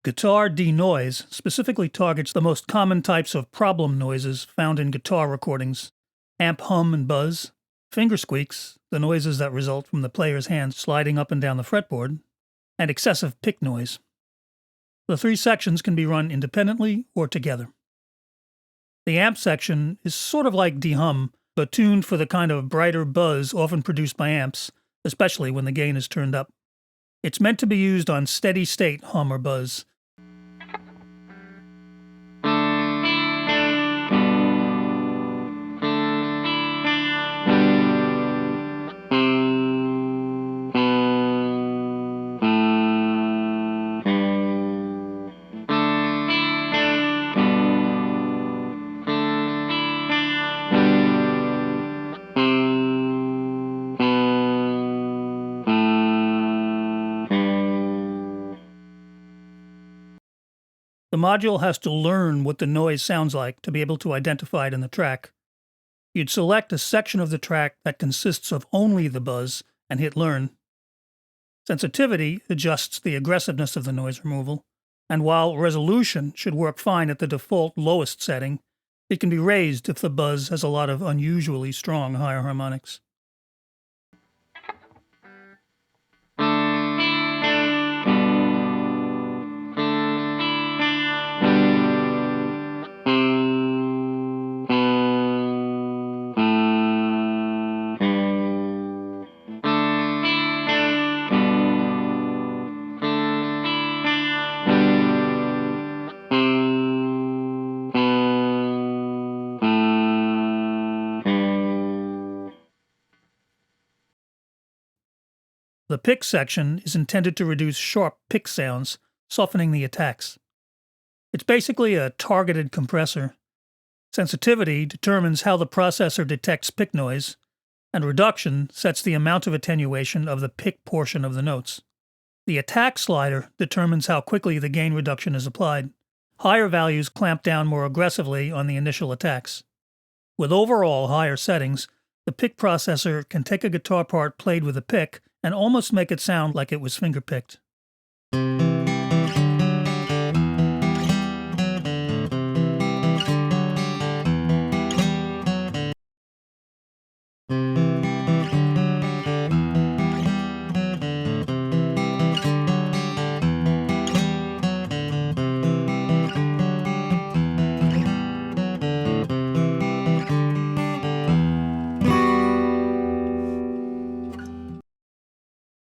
Guitar denoise specifically targets the most common types of problem noises found in guitar recordings: amp hum and buzz, finger squeaks, the noises that result from the player's hands sliding up and down the fretboard, and excessive pick noise. The three sections can be run independently or together. The amp section is sort of like dehum, but tuned for the kind of brighter buzz often produced by amps, especially when the gain is turned up. It's meant to be used on steady-state hum or buzz. The module has to learn what the noise sounds like to be able to identify it in the track. You'd select a section of the track that consists of only the buzz and hit Learn. Sensitivity adjusts the aggressiveness of the noise removal, and while resolution should work fine at the default lowest setting, it can be raised if the buzz has a lot of unusually strong higher harmonics. The pick section is intended to reduce sharp pick sounds, softening the attacks. It's basically a targeted compressor. Sensitivity determines how the processor detects pick noise, and reduction sets the amount of attenuation of the pick portion of the notes. The attack slider determines how quickly the gain reduction is applied. Higher values clamp down more aggressively on the initial attacks. With overall higher settings, the pick processor can take a guitar part played with a pick and almost make it sound like it was finger-picked.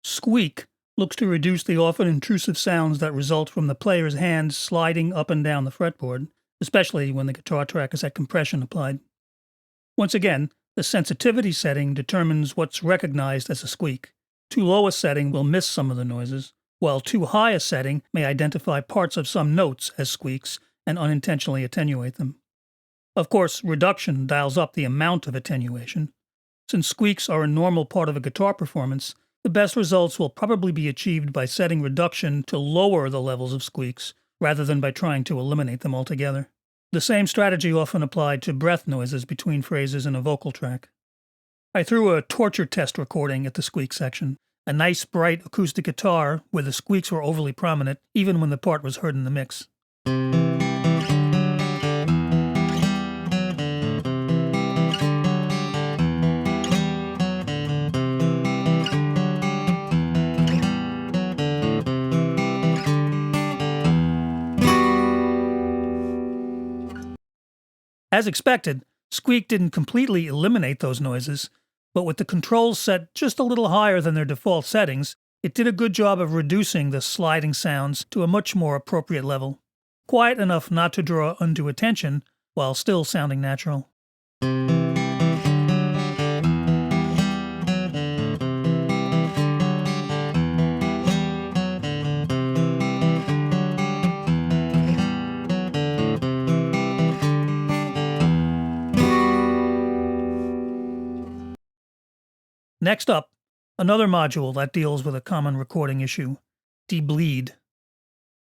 Squeak looks to reduce the often intrusive sounds that result from the player's hands sliding up and down the fretboard, especially when the guitar track is at compression applied. Once again, the sensitivity setting determines what's recognized as a squeak. Too low a setting will miss some of the noises, while too high a setting may identify parts of some notes as squeaks and unintentionally attenuate them. Of course, reduction dials up the amount of attenuation. Since squeaks are a normal part of a guitar performance, the best results will probably be achieved by setting reduction to lower the levels of squeaks, rather than by trying to eliminate them altogether. The same strategy often applied to breath noises between phrases in a vocal track. I threw a torture test recording at the squeak section, a nice bright acoustic guitar where the squeaks were overly prominent even when the part was heard in the mix. As expected, Squeak didn't completely eliminate those noises, but with the controls set just a little higher than their default settings, it did a good job of reducing the sliding sounds to a much more appropriate level. Quiet enough not to draw undue attention, while still sounding natural. Next up, another module that deals with a common recording issue: debleed.